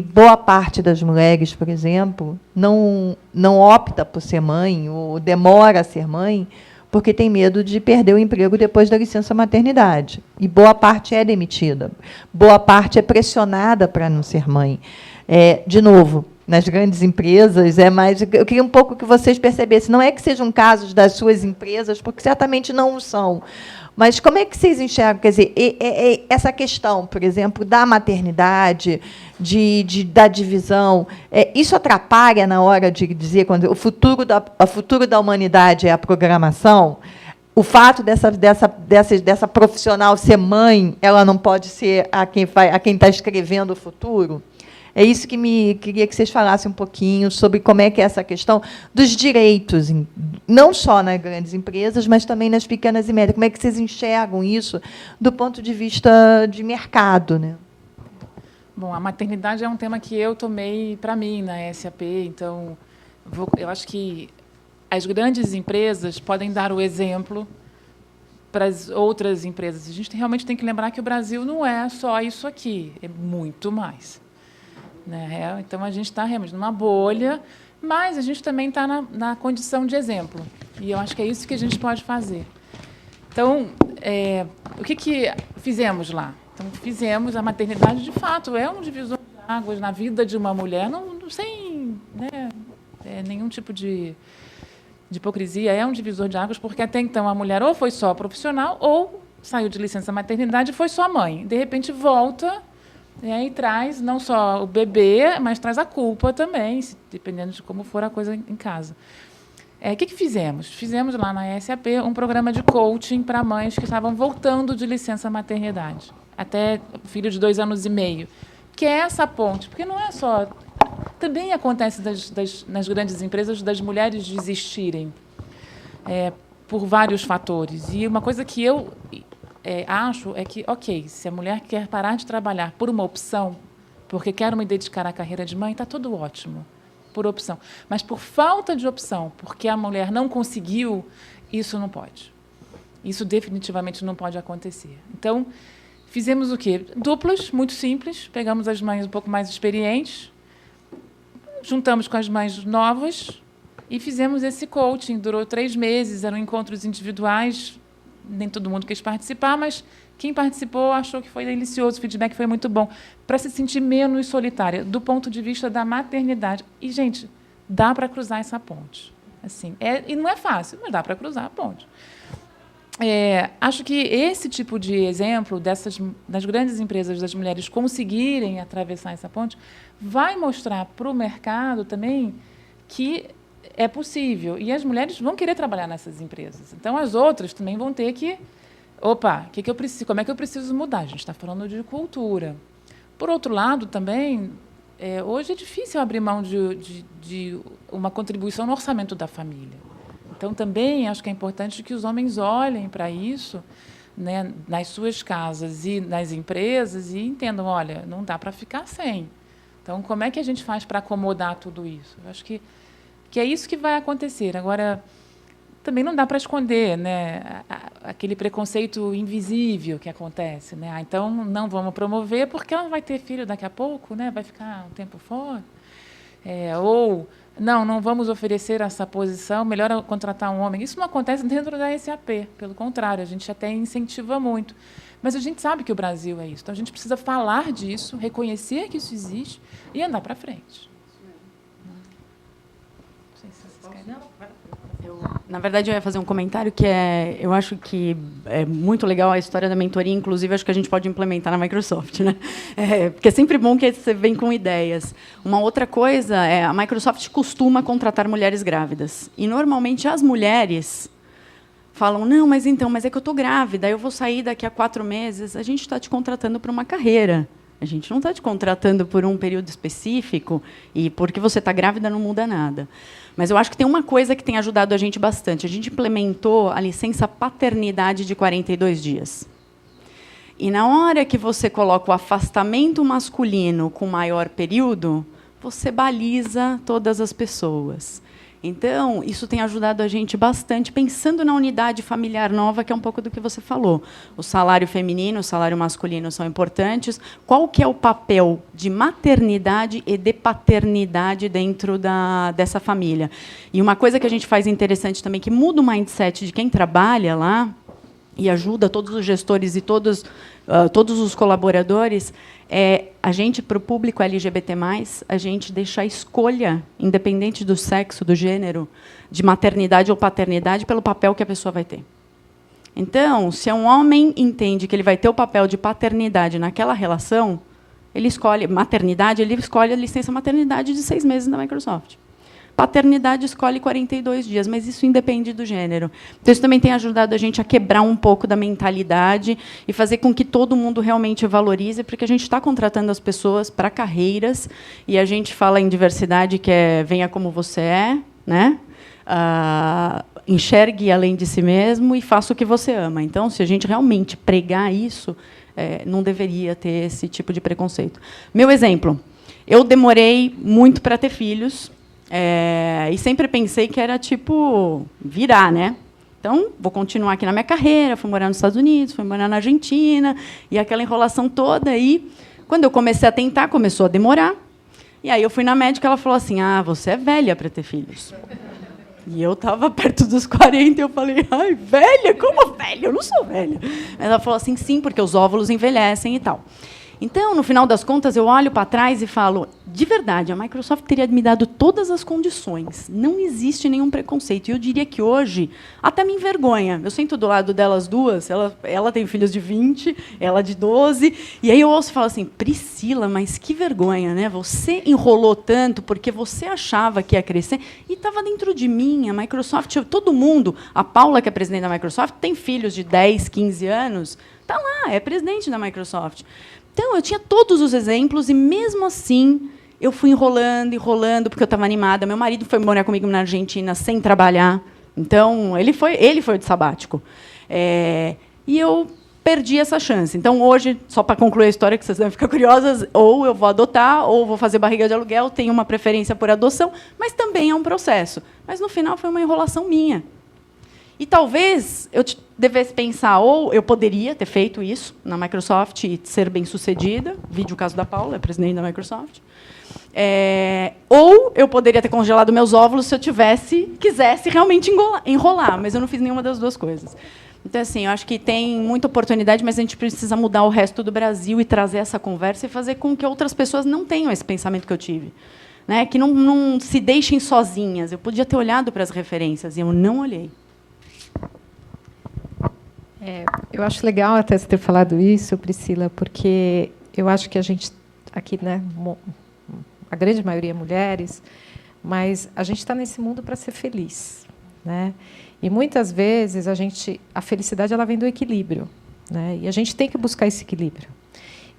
boa parte das mulheres, por exemplo, não opta por ser mãe ou demora a ser mãe porque tem medo de perder o emprego depois da licença maternidade. E boa parte é demitida. Boa parte é pressionada para não ser mãe. De novo, nas grandes empresas, eu queria um pouco que vocês percebessem, não é que sejam casos das suas empresas, porque certamente não o são, mas como é que vocês enxergam, quer dizer, essa questão, por exemplo, da maternidade, da divisão, isso atrapalha na hora de dizer quando o futuro da humanidade é a programação? O fato dessa profissional ser mãe, ela não pode ser a quem está escrevendo o futuro? É isso que queria que vocês falassem um pouquinho sobre como é que é essa questão dos direitos, não só nas grandes empresas, mas também nas pequenas e médias. Como é que vocês enxergam isso do ponto de vista de mercado, né? Bom, a maternidade é um tema que eu tomei para mim na SAP, então eu acho que as grandes empresas podem dar o exemplo para as outras empresas. A gente realmente tem que lembrar que o Brasil não é só isso aqui, é muito mais. Né? Então, a gente está realmente numa bolha, mas a gente também está na condição de exemplo. E eu acho que é isso que a gente pode fazer. Então, o que fizemos lá? Então, fizemos a maternidade, de fato, é um divisor de águas na vida de uma mulher, sem nenhum tipo de hipocrisia, é um divisor de águas, porque até então a mulher ou foi só profissional ou saiu de licença maternidade e foi só mãe. De repente, volta... E traz não só o bebê, mas traz a culpa também, dependendo de como for a coisa em casa. O que fizemos? Fizemos lá na SAP um programa de coaching para mães que estavam voltando de licença maternidade, até filho de 2 anos e meio, que é essa ponte, porque não é só... Também acontece nas grandes empresas das mulheres desistirem por vários fatores. E uma coisa que eu... acho que, ok, se a mulher quer parar de trabalhar por uma opção, porque quer me dedicar à carreira de mãe, está tudo ótimo, por opção. Mas por falta de opção, porque a mulher não conseguiu, isso não pode. Isso definitivamente não pode acontecer. Então, fizemos o quê? Duplas, muito simples, pegamos as mães um pouco mais experientes, juntamos com as mães novas e fizemos esse coaching. Durou 3 meses, eram encontros individuais. Nem todo mundo quis participar, mas quem participou achou que foi delicioso, o feedback foi muito bom, para se sentir menos solitária, do ponto de vista da maternidade. E, gente, dá para cruzar essa ponte. Assim, e não é fácil, mas dá para cruzar a ponte. Acho que esse tipo de exemplo das grandes empresas, das mulheres conseguirem atravessar essa ponte, vai mostrar para o mercado também que é possível. E as mulheres vão querer trabalhar nessas empresas. Então, as outras também vão ter que... Opa, como é que eu preciso mudar? A gente está falando de cultura. Por outro lado, também, hoje é difícil abrir mão de uma contribuição no orçamento da família. Então, também acho que é importante que os homens olhem para isso, né, nas suas casas e nas empresas e entendam, olha, não dá para ficar sem. Então, como é que a gente faz para acomodar tudo isso? Eu acho que é isso que vai acontecer. Agora, também não dá para esconder, né, aquele preconceito invisível que acontece. Né? Então, não vamos promover porque ela vai ter filho daqui a pouco, né, vai ficar um tempo fora. Ou, não vamos oferecer essa posição, melhor contratar um homem. Isso não acontece dentro da SAP, pelo contrário, a gente até incentiva muito. Mas a gente sabe que o Brasil é isso. Então, a gente precisa falar disso, reconhecer que isso existe e andar para frente. Na verdade, eu ia fazer um comentário que eu acho que é muito legal a história da mentoria, inclusive acho que a gente pode implementar na Microsoft, né? Porque é sempre bom que você vem com ideias. Uma outra coisa a Microsoft costuma contratar mulheres grávidas. E, normalmente, as mulheres falam, não, mas é que eu estou grávida, eu vou sair daqui a 4 meses. A gente está te contratando para uma carreira. A gente não está te contratando por um período específico e porque você está grávida não muda nada. Mas eu acho que tem uma coisa que tem ajudado a gente bastante. A gente implementou a licença paternidade de 42 dias. E, na hora que você coloca o afastamento masculino com maior período, você baliza todas as pessoas. Então, isso tem ajudado a gente bastante, pensando na unidade familiar nova, que é um pouco do que você falou. O salário feminino, o salário masculino são importantes. Qual que é o papel de maternidade e de paternidade dentro dessa família? E uma coisa que a gente faz interessante também, que muda o mindset de quem trabalha lá, e ajuda todos os gestores e todos os colaboradores, a gente, para o público LGBT+, a gente deixa a escolha, independente do sexo, do gênero, de maternidade ou paternidade, pelo papel que a pessoa vai ter. Então, se um homem entende que ele vai ter o papel de paternidade naquela relação, ele escolhe maternidade, ele escolhe a licença maternidade de 6 meses da Microsoft. Paternidade escolhe 42 dias, mas isso independe do gênero. Então, isso também tem ajudado a gente a quebrar um pouco da mentalidade e fazer com que todo mundo realmente valorize, porque a gente está contratando as pessoas para carreiras, e a gente fala em diversidade, que é venha como você é, né? Enxergue além de si mesmo e faça o que você ama. Então, se a gente realmente pregar isso, não deveria ter esse tipo de preconceito. Meu exemplo, eu demorei muito para ter filhos, e sempre pensei que era tipo virar, né? Então, vou continuar aqui na minha carreira, fui morar nos Estados Unidos, fui morar na Argentina, e aquela enrolação toda. E, quando eu comecei a tentar, começou a demorar. E aí eu fui na médica, ela falou assim, você é velha para ter filhos. E eu estava perto dos 40, e eu falei, ai, velha? Como velha? Eu não sou velha. Ela falou assim, sim, porque os óvulos envelhecem e tal. Então, no final das contas, eu olho para trás e falo, de verdade, a Microsoft teria me dado todas as condições. Não existe nenhum preconceito. E eu diria que hoje até me envergonha. Eu sento do lado delas duas, ela tem filhos de 20, ela de 12, e aí eu ouço e falo assim, Priscila, mas que vergonha, né? Você enrolou tanto porque você achava que ia crescer e estava dentro de mim. A Microsoft, todo mundo, a Paula, que é presidente da Microsoft, tem filhos de 10, 15 anos, está lá, é presidente da Microsoft. Então, eu tinha todos os exemplos e, mesmo assim, eu fui enrolando, porque eu estava animada. Meu marido foi morar comigo na Argentina sem trabalhar. Então, ele foi de sabático. E eu perdi essa chance. Então, hoje, só para concluir a história, que vocês devem ficar curiosas, ou eu vou adotar, ou vou fazer barriga de aluguel, tenho uma preferência por adoção, mas também é um processo. Mas, no final, foi uma enrolação minha. E talvez eu devesse pensar, ou eu poderia ter feito isso na Microsoft e ser bem-sucedida, vídeo o caso da Paula, é presidente da Microsoft, ou eu poderia ter congelado meus óvulos se eu quisesse realmente enrolar, mas eu não fiz nenhuma das duas coisas. Então, assim, eu acho que tem muita oportunidade, mas a gente precisa mudar o resto do Brasil e trazer essa conversa e fazer com que outras pessoas não tenham esse pensamento que eu tive. Né? Que não se deixem sozinhas. Eu podia ter olhado para as referências, e eu não olhei. Eu acho legal até você ter falado isso, Priscila, porque eu acho que a gente aqui, né, a grande maioria é mulheres, mas a gente está nesse mundo para ser feliz, né? E muitas vezes a felicidade ela vem do equilíbrio, né? E a gente tem que buscar esse equilíbrio.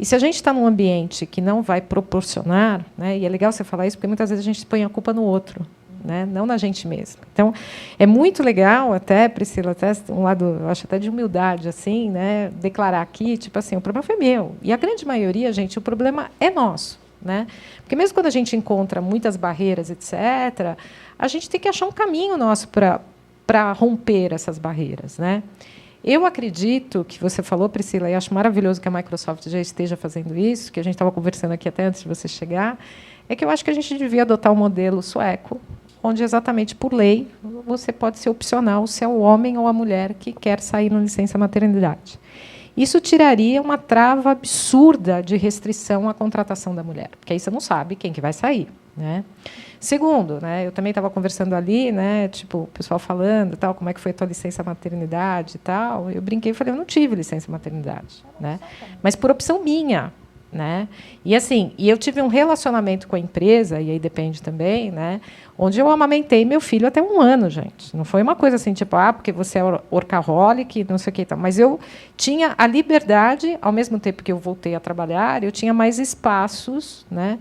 E se a gente está num ambiente que não vai proporcionar, né, e é legal você falar isso, porque muitas vezes a gente põe a culpa no outro, né, não na gente mesma. Então, é muito legal, até, Priscila, até um lado, eu acho até de humildade, assim, né, declarar aqui, tipo assim, o problema foi meu. E a grande maioria, gente, o problema é nosso. Né? Porque mesmo quando a gente encontra muitas barreiras, etc., a gente tem que achar um caminho nosso para romper essas barreiras. Né? Eu acredito que você falou, Priscila, e acho maravilhoso que a Microsoft já esteja fazendo isso, que a gente estava conversando aqui até antes de você chegar, é que eu acho que a gente devia adotar um modelo sueco, onde, exatamente por lei, você pode ser opcional se é o homem ou a mulher que quer sair na licença maternidade. Isso tiraria uma trava absurda de restrição à contratação da mulher, porque aí você não sabe quem que vai sair. Né? Segundo, né, eu também estava conversando ali, né, tipo, o pessoal falando, tal, como é que foi a tua licença maternidade e tal. Eu brinquei e falei, eu não tive licença maternidade, né, mas por opção minha. Né? E assim, eu tive um relacionamento com a empresa, e aí depende também, né, onde eu amamentei meu filho até 1 ano, gente. Não foi uma coisa assim, tipo, porque você é workaholic, não sei o que. Mas eu tinha a liberdade, ao mesmo tempo que eu voltei a trabalhar, eu tinha mais espaços, né,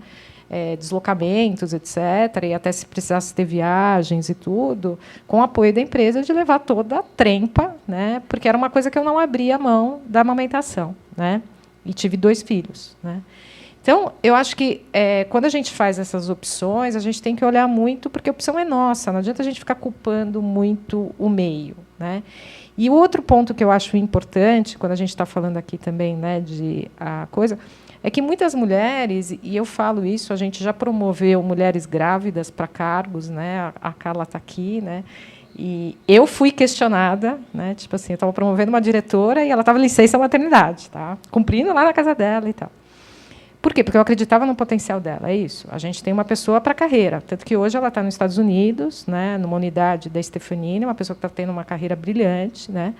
deslocamentos, etc., e até se precisasse ter viagens e tudo, com o apoio da empresa, de levar toda a trempa, né, porque era uma coisa que eu não abria a mão da amamentação. Né? E tive 2 filhos. Né? Então, eu acho que quando a gente faz essas opções, a gente tem que olhar muito, porque a opção é nossa, não adianta a gente ficar culpando muito o meio, né? E o outro ponto que eu acho importante, quando a gente está falando aqui também, né, de a coisa, é que muitas mulheres, e eu falo isso, a gente já promoveu mulheres grávidas para cargos, né? A Carla está aqui, né? E eu fui questionada, né? Tipo assim, eu estava promovendo uma diretora e ela estava em licença maternidade, tá? Cumprindo lá na casa dela e tal. Por quê? Porque eu acreditava no potencial dela, é isso. A gente tem uma pessoa para a carreira. Tanto que hoje ela está nos Estados Unidos, né, numa unidade da Stefanini, uma pessoa que está tendo uma carreira brilhante. Né,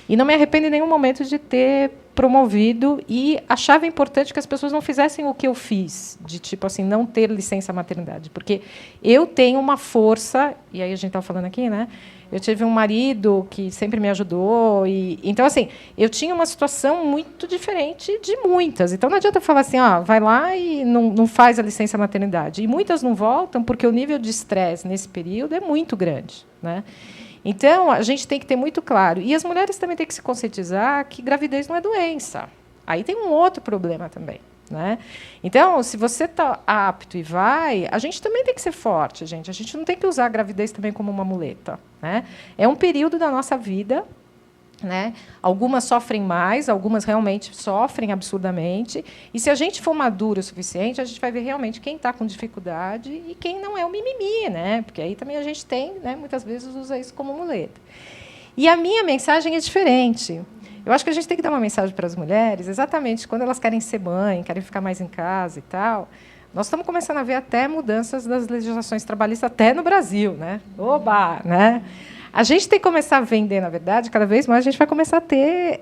e não me arrependo em nenhum momento de ter promovido e achava importante que as pessoas não fizessem o que eu fiz, de tipo assim, não ter licença maternidade. Porque eu tenho uma força, e aí a gente estava falando aqui, né? Eu tive um marido que sempre me ajudou. Então, assim, eu tinha uma situação muito diferente de muitas. Então, não adianta falar assim, vai lá e não faz a licença maternidade. E muitas não voltam porque o nível de estresse nesse período é muito grande. Né? Então, a gente tem que ter muito claro. E as mulheres também têm que se conscientizar que gravidez não é doença. Aí tem um outro problema também. Né? Então, se você está apto e vai, a gente também tem que ser forte, gente. A gente não tem que usar a gravidez também como uma muleta. Né? É um período da nossa vida. Né? Algumas sofrem mais, algumas realmente sofrem absurdamente. E se a gente for maduro o suficiente, a gente vai ver realmente quem está com dificuldade e quem não é o mimimi. Né? Porque aí também a gente tem, né, muitas vezes, usa isso como muleta. E a minha mensagem é diferente. Eu acho que a gente tem que dar uma mensagem para as mulheres, exatamente quando elas querem ser mãe, querem ficar mais em casa e tal. Nós estamos começando a ver até mudanças das legislações trabalhistas até no Brasil, né? Oba, né? A gente tem que começar a vender, na verdade, cada vez mais a gente vai começar a ter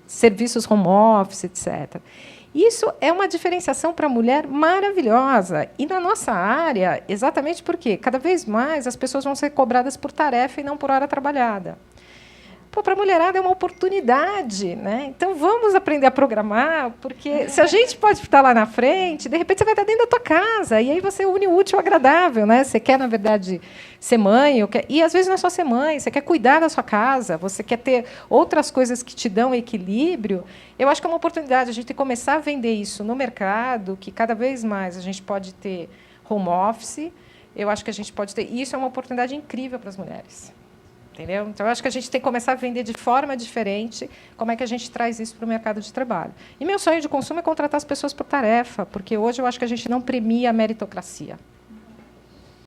serviços home office, etc. Isso é uma diferenciação para a mulher maravilhosa. E na nossa área, exatamente porque cada vez mais as pessoas vão ser cobradas por tarefa e não por hora trabalhada. Para a mulherada é uma oportunidade. Né? Então, vamos aprender a programar, porque se a gente pode estar lá na frente, de repente você vai estar dentro da tua casa, e aí você une o útil ao agradável. Né? Você quer, na verdade, ser mãe, e às vezes não é só ser mãe, você quer cuidar da sua casa, você quer ter outras coisas que te dão equilíbrio. Eu acho que é uma oportunidade, a gente tem que começar a vender isso no mercado, que cada vez mais a gente pode ter home office, eu acho que a gente pode ter... E isso é uma oportunidade incrível para as mulheres. Entendeu? Então, eu acho que a gente tem que começar a vender de forma diferente como é que a gente traz isso para o mercado de trabalho. E meu sonho de consumo é contratar as pessoas por tarefa, porque hoje eu acho que a gente não premia a meritocracia.